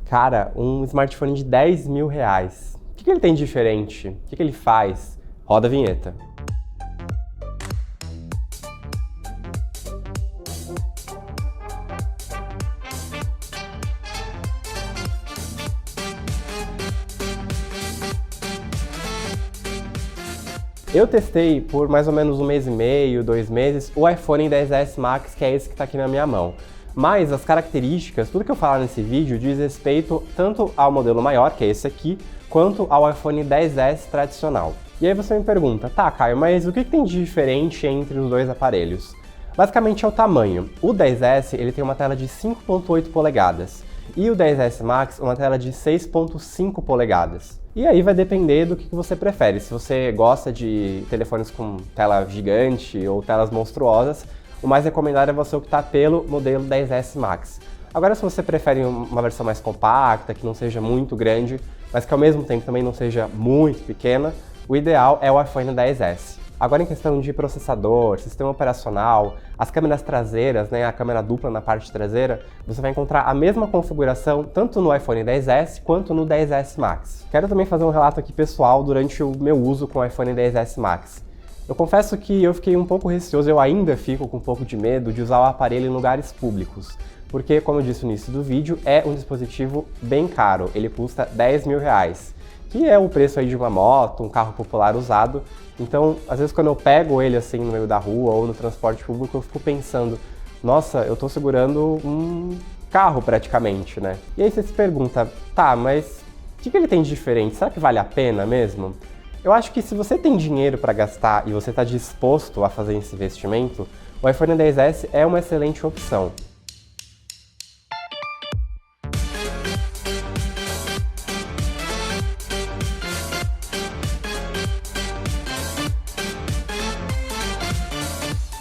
Cara, um smartphone de 10 mil reais. O que ele tem de diferente? O que ele faz? Roda a vinheta. Eu testei por mais ou menos 1 mês e meio, 2 meses, o iPhone XS Max, que é esse que está aqui na minha mão. Mas as características, tudo que eu falar nesse vídeo diz respeito tanto ao modelo maior, que é esse aqui, quanto ao iPhone XS tradicional. E aí você me pergunta, tá, Caio, mas o que tem de diferente entre os dois aparelhos? Basicamente é o tamanho. O XS ele tem uma tela de 5.8 polegadas e o XS Max uma tela de 6.5 polegadas. E aí vai depender do que você prefere. Se você gosta de telefones com tela gigante ou telas monstruosas, o mais recomendado é você optar pelo modelo XS Max. Agora, se você prefere uma versão mais compacta, que não seja muito grande, mas que ao mesmo tempo também não seja muito pequena, o ideal é o iPhone XS. Agora, em questão de processador, sistema operacional, as câmeras traseiras, a câmera dupla na parte traseira, você vai encontrar a mesma configuração tanto no iPhone XS quanto no XS Max. Quero também fazer um relato aqui pessoal durante o meu uso com o iPhone XS Max. Eu confesso que eu fiquei um pouco receoso, eu ainda fico com um pouco de medo de usar o aparelho em lugares públicos, porque, como eu disse no início do vídeo, é um dispositivo bem caro, ele custa 10 mil reais, que é o preço aí de uma moto, um carro popular usado. Então, às vezes quando eu pego ele assim no meio da rua ou no transporte público, eu fico pensando, nossa, eu tô segurando um carro praticamente, né? E aí você se pergunta, tá, mas o que ele tem de diferente? Será que vale a pena mesmo? Eu acho que se você tem dinheiro para gastar e você está disposto a fazer esse investimento, o iPhone XS é uma excelente opção.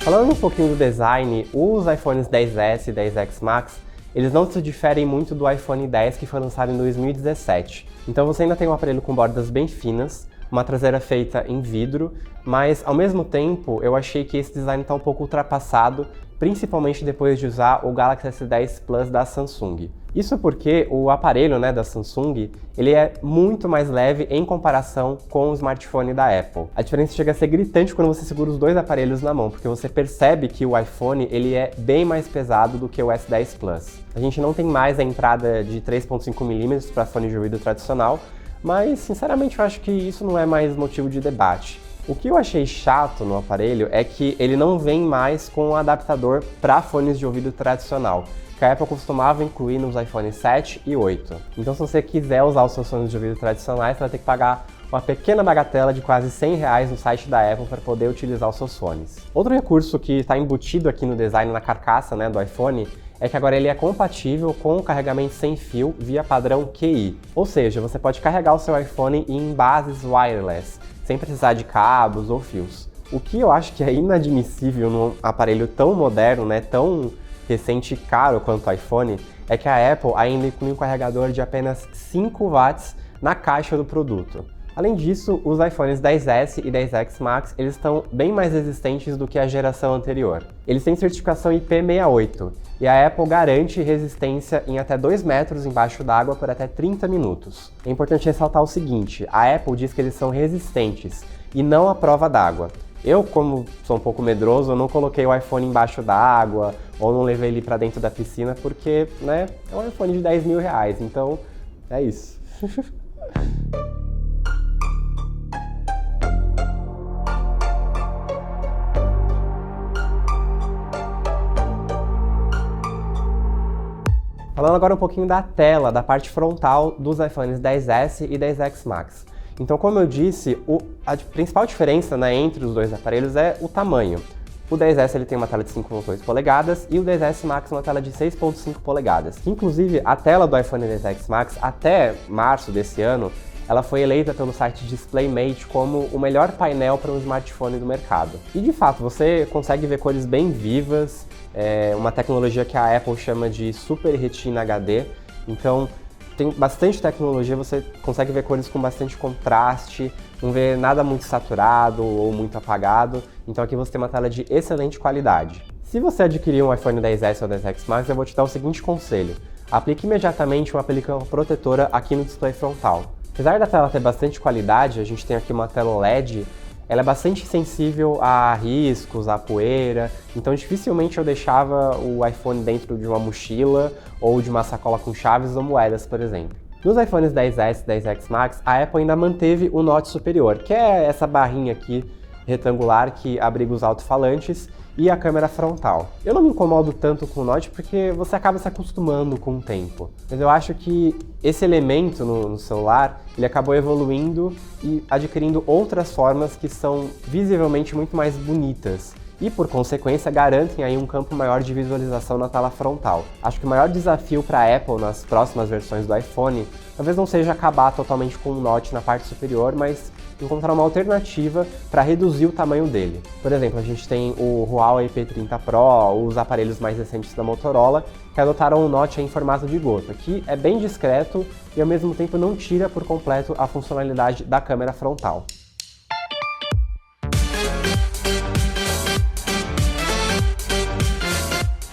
Falando um pouquinho do design, os iPhones XS e XS Max, eles não se diferem muito do iPhone X que foi lançado em 2017. Então você ainda tem um aparelho com bordas bem finas, uma traseira feita em vidro, mas ao mesmo tempo eu achei que esse design está um pouco ultrapassado, principalmente depois de usar o Galaxy S10 Plus da Samsung. Isso porque o aparelho da Samsung ele é muito mais leve em comparação com o smartphone da Apple. A diferença chega a ser gritante quando você segura os dois aparelhos na mão, porque você percebe que o iPhone ele é bem mais pesado do que o S10 Plus. A gente não tem mais a entrada de 3.5mm para fone de ouvido tradicional, mas sinceramente eu acho que isso não é mais motivo de debate. O que eu achei chato no aparelho é que ele não vem mais com um adaptador para fones de ouvido tradicional, que a Apple costumava incluir nos iPhone 7 e 8. Então, se você quiser usar os seus fones de ouvido tradicionais, você vai ter que pagar uma pequena bagatela de quase R$100 no site da Apple para poder utilizar os seus fones. Outro recurso que está embutido aqui no design, na carcaça do iPhone, é que agora ele é compatível com o carregamento sem fio via padrão QI. Ou seja, você pode carregar o seu iPhone em bases wireless, sem precisar de cabos ou fios. O que eu acho que é inadmissível num aparelho tão moderno, tão recente e caro quanto o iPhone, é que a Apple ainda inclui um carregador de apenas 5 watts na caixa do produto. Além disso, os iPhones XS e XS Max eles estão bem mais resistentes do que a geração anterior. Eles têm certificação IP68 e a Apple garante resistência em até 2 metros embaixo d'água por até 30 minutos. É importante ressaltar o seguinte, a Apple diz que eles são resistentes e não à prova d'água. Eu, como sou um pouco medroso, eu não coloquei o iPhone embaixo d'água ou não levei ele para dentro da piscina porque, é um iPhone de 10 mil reais, então é isso. Falando agora um pouquinho da tela, da parte frontal dos iPhones XS e XS Max. Então, como eu disse, a principal diferença entre os dois aparelhos é o tamanho. O XS ele tem uma tela de 5.8 polegadas e o XS Max uma tela de 6.5 polegadas. Inclusive, a tela do iPhone XS Max, até março desse ano, ela foi eleita pelo site DisplayMate como o melhor painel para um smartphone do mercado. E de fato, você consegue ver cores bem vivas, uma tecnologia que a Apple chama de Super Retina HD, então tem bastante tecnologia, você consegue ver cores com bastante contraste, não vê nada muito saturado ou muito apagado, então aqui você tem uma tela de excelente qualidade. Se você adquirir um iPhone XS ou XS Max, eu vou te dar o seguinte conselho. aplique imediatamente uma película protetora aqui no display frontal. Apesar da tela ter bastante qualidade, a gente tem aqui uma tela OLED, ela é bastante sensível a riscos, a poeira, então dificilmente eu deixava o iPhone dentro de uma mochila ou de uma sacola com chaves ou moedas, por exemplo. Nos iPhones 10S e 10X Max, a Apple ainda manteve o notch superior, que é essa barrinha aqui retangular que abriga os alto-falantes, e a câmera frontal. Eu não me incomodo tanto com o notch porque você acaba se acostumando com o tempo, mas eu acho que esse elemento no celular, ele acabou evoluindo e adquirindo outras formas que são visivelmente muito mais bonitas e, por consequência, garantem aí um campo maior de visualização na tela frontal. Acho que o maior desafio para a Apple nas próximas versões do iPhone talvez não seja acabar totalmente com o notch na parte superior, mas encontrar uma alternativa para reduzir o tamanho dele. Por exemplo, a gente tem o Huawei P30 Pro, os aparelhos mais recentes da Motorola, que adotaram o notch em formato de gota, que é bem discreto e ao mesmo tempo não tira por completo a funcionalidade da câmera frontal.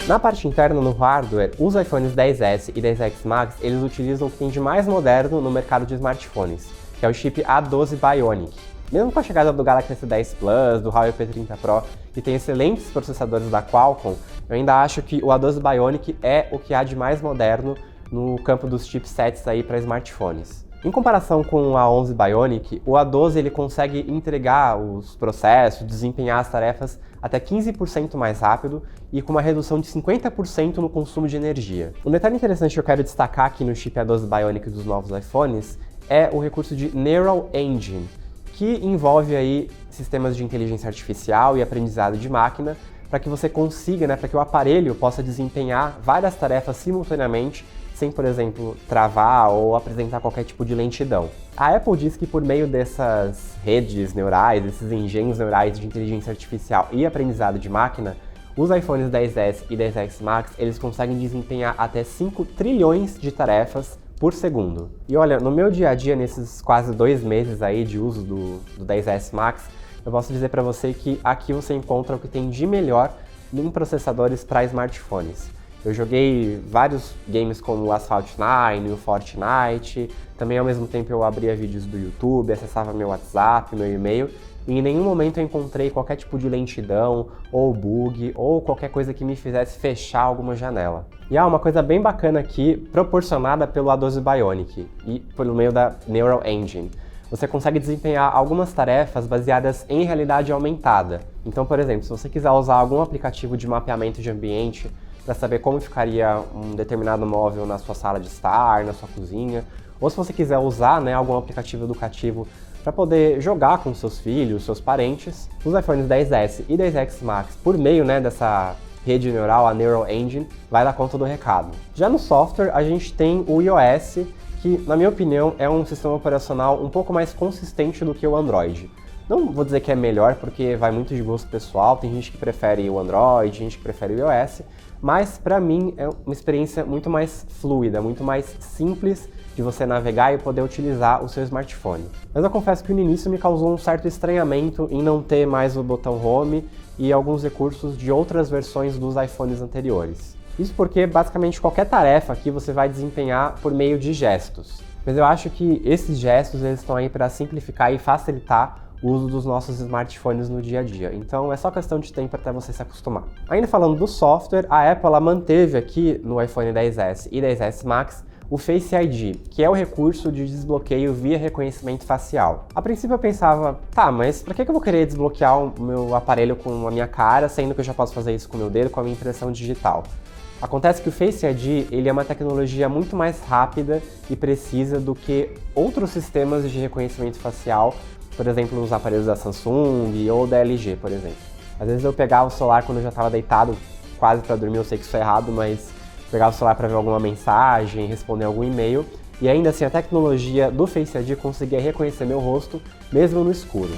Na parte interna, no hardware, os iPhones 10S e 10X Max, eles utilizam o que tem de mais moderno no mercado de smartphones, que é o chip A12 Bionic. Mesmo com a chegada do Galaxy S10 Plus, do Huawei P30 Pro, que tem excelentes processadores da Qualcomm, eu ainda acho que o A12 Bionic é o que há de mais moderno no campo dos chipsets aí para smartphones. Em comparação com o A11 Bionic, o A12 ele consegue entregar os processos, desempenhar as tarefas até 15% mais rápido e com uma redução de 50% no consumo de energia. Um detalhe interessante que eu quero destacar aqui no chip A12 Bionic dos novos iPhones é o recurso de Neural Engine, que envolve aí sistemas de inteligência artificial e aprendizado de máquina para que você consiga, para que o aparelho possa desempenhar várias tarefas simultaneamente sem, por exemplo, travar ou apresentar qualquer tipo de lentidão. A Apple diz que por meio dessas redes neurais, desses engenhos neurais de inteligência artificial e aprendizado de máquina, os iPhones 10S e 10X Max, eles conseguem desempenhar até 5 trilhões de tarefas por segundo. E olha, no meu dia a dia, nesses quase 2 meses aí de uso do 10S Max, eu posso dizer para você que aqui você encontra o que tem de melhor em processadores para smartphones. Eu joguei vários games como o Asphalt 9, o Fortnite, também ao mesmo tempo eu abria vídeos do YouTube, acessava meu WhatsApp, meu e-mail, e em nenhum momento eu encontrei qualquer tipo de lentidão, ou bug, ou qualquer coisa que me fizesse fechar alguma janela. E há uma coisa bem bacana aqui, proporcionada pelo A12 Bionic e pelo meio da Neural Engine. Você consegue desempenhar algumas tarefas baseadas em realidade aumentada. Então, por exemplo, se você quiser usar algum aplicativo de mapeamento de ambiente para saber como ficaria um determinado móvel na sua sala de estar, na sua cozinha, ou se você quiser usar algum aplicativo educativo para poder jogar com seus filhos, seus parentes, os iPhones 10S e 10X Max, por meio dessa rede neural, a Neural Engine, vai dar conta do recado. Já no software, a gente tem o iOS, que, na minha opinião, é um sistema operacional um pouco mais consistente do que o Android. Não vou dizer que é melhor, porque vai muito de gosto pessoal, tem gente que prefere o Android, gente que prefere o iOS, mas para mim é uma experiência muito mais fluida, muito mais simples de você navegar e poder utilizar o seu smartphone. Mas eu confesso que no início me causou um certo estranhamento em não ter mais o botão Home e alguns recursos de outras versões dos iPhones anteriores. Isso porque basicamente qualquer tarefa aqui você vai desempenhar por meio de gestos. Mas eu acho que esses gestos eles estão aí para simplificar e facilitar o uso dos nossos smartphones no dia a dia. Então é só questão de tempo até você se acostumar. Ainda falando do software, a Apple manteve aqui no iPhone 10S e 10S Max o Face ID, que é o recurso de desbloqueio via reconhecimento facial. A princípio eu pensava, tá, mas pra que eu vou querer desbloquear o meu aparelho com a minha cara, sendo que eu já posso fazer isso com o meu dedo, com a minha impressão digital? Acontece que o Face ID ele é uma tecnologia muito mais rápida e precisa do que outros sistemas de reconhecimento facial, por exemplo, os aparelhos da Samsung ou da LG, por exemplo. Às vezes eu pegava o celular quando eu já estava deitado, quase para dormir, eu sei que isso é errado, mas pegava o celular para ver alguma mensagem, responder algum e-mail, e ainda assim a tecnologia do Face ID conseguia reconhecer meu rosto, mesmo no escuro.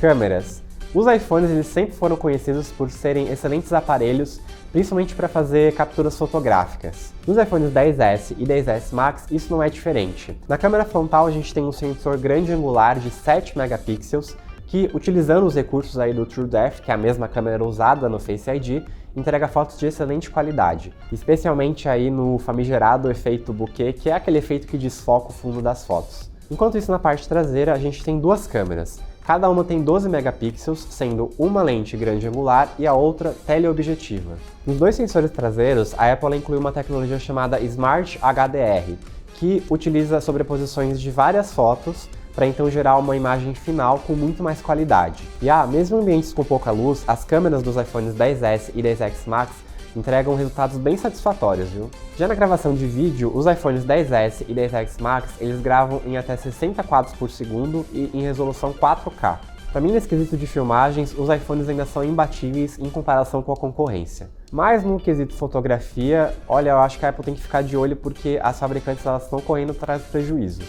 Câmeras. Os iPhones eles sempre foram conhecidos por serem excelentes aparelhos principalmente para fazer capturas fotográficas. Nos iPhones 10S e 10S Max isso não é diferente. Na câmera frontal a gente tem um sensor grande angular de 7 megapixels, que, utilizando os recursos aí do TrueDepth, que é a mesma câmera usada no Face ID, entrega fotos de excelente qualidade, especialmente aí no famigerado efeito bokeh, que é aquele efeito que desfoca o fundo das fotos. Enquanto isso, na parte traseira, a gente tem duas câmeras. Cada uma tem 12 megapixels, sendo uma lente grande angular e a outra teleobjetiva. Nos dois sensores traseiros, a Apple incluiu uma tecnologia chamada Smart HDR, que utiliza sobreposições de várias fotos para então gerar uma imagem final com muito mais qualidade. E mesmo em ambientes com pouca luz, as câmeras dos iPhones 10S e 10X Max entregam resultados bem satisfatórios, viu? Já na gravação de vídeo, os iPhones 10S e 10X Max, eles gravam em até 60 quadros por segundo e em resolução 4K. Para mim, nesse quesito de filmagens, os iPhones ainda são imbatíveis em comparação com a concorrência. Mas no quesito fotografia, olha, eu acho que a Apple tem que ficar de olho porque as fabricantes elas estão correndo atrás do prejuízo.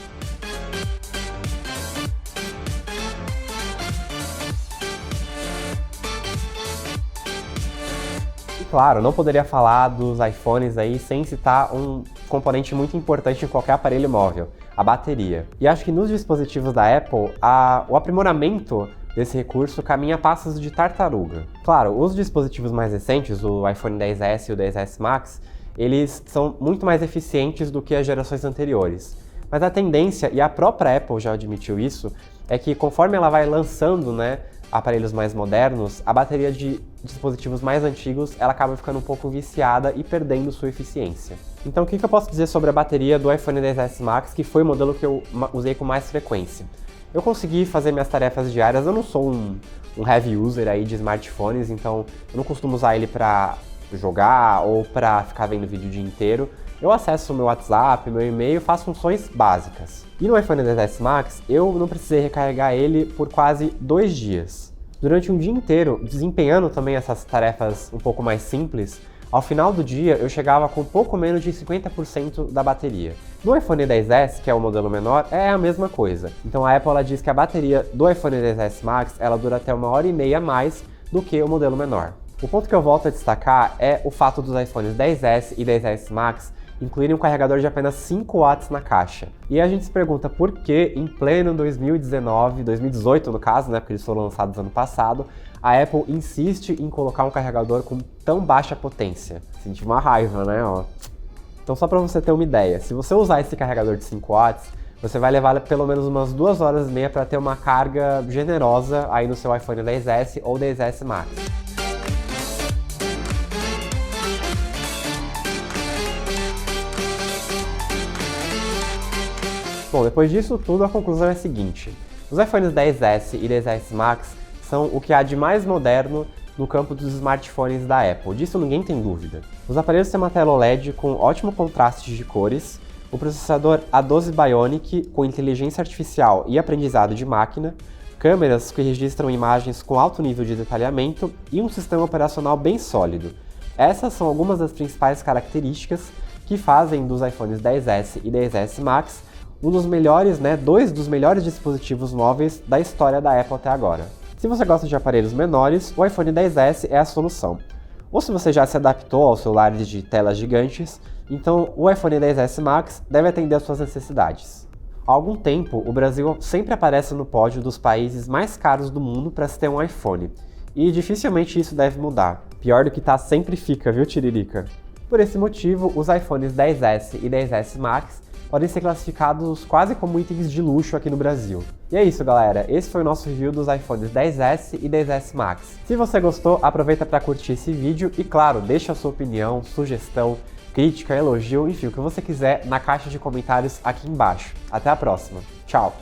Claro, não poderia falar dos iPhones aí sem citar um componente muito importante em qualquer aparelho móvel, a bateria. E acho que nos dispositivos da Apple, o aprimoramento desse recurso caminha a passos de tartaruga. Claro, os dispositivos mais recentes, o iPhone 10S e o 10S Max, eles são muito mais eficientes do que as gerações anteriores. Mas a tendência, e a própria Apple já admitiu isso, é que conforme ela vai lançando, aparelhos mais modernos, a bateria de dispositivos mais antigos ela acaba ficando um pouco viciada e perdendo sua eficiência. Então o que eu posso dizer sobre a bateria do iPhone 10S Max, que foi o modelo que eu usei com mais frequência? Eu consegui fazer minhas tarefas diárias, eu não sou um heavy user aí de smartphones, então eu não costumo usar ele para jogar ou para ficar vendo vídeo o dia inteiro. Eu acesso o meu WhatsApp, meu e-mail, faço funções básicas. E no iPhone 10S Max, eu não precisei recarregar ele por quase 2 dias. Durante um dia inteiro, desempenhando também essas tarefas um pouco mais simples, ao final do dia eu chegava com pouco menos de 50% da bateria. No iPhone 10S, que é o modelo menor, é a mesma coisa. Então a Apple diz que a bateria do iPhone 10S Max ela dura até 1h30 a mais do que o modelo menor. O ponto que eu volto a destacar é o fato dos iPhones 10S e 10S Max incluírem um carregador de apenas 5 watts na caixa. E a gente se pergunta por que, em pleno 2018 no caso, porque eles foram lançados ano passado, a Apple insiste em colocar um carregador com tão baixa potência. Senti uma raiva, Então só para você ter uma ideia, se você usar esse carregador de 5 watts, você vai levar pelo menos umas 2h30 para ter uma carga generosa aí no seu iPhone 10S ou 10S Max. Bom, depois disso tudo, a conclusão é a seguinte. Os iPhones 10S e 10S Max são o que há de mais moderno no campo dos smartphones da Apple, disso ninguém tem dúvida. Os aparelhos têm uma tela OLED com ótimo contraste de cores, o processador A12 Bionic com inteligência artificial e aprendizado de máquina, câmeras que registram imagens com alto nível de detalhamento e um sistema operacional bem sólido. Essas são algumas das principais características que fazem dos iPhones 10S e 10S Max um dos melhores, dois dos melhores dispositivos móveis da história da Apple até agora. Se você gosta de aparelhos menores, o iPhone 10S é a solução. Ou se você já se adaptou aos celulares de telas gigantes, então o iPhone 10S Max deve atender às suas necessidades. Há algum tempo, o Brasil sempre aparece no pódio dos países mais caros do mundo para se ter um iPhone, e dificilmente isso deve mudar. Pior do que tá sempre fica, viu, Tiririca? Por esse motivo, os iPhones 10S e 10S Max podem ser classificados quase como itens de luxo aqui no Brasil. E é isso, galera. Esse foi o nosso review dos iPhones 10S e 10S Max. Se você gostou, aproveita para curtir esse vídeo e, claro, deixa a sua opinião, sugestão, crítica, elogio, enfim, o que você quiser na caixa de comentários aqui embaixo. Até a próxima. Tchau!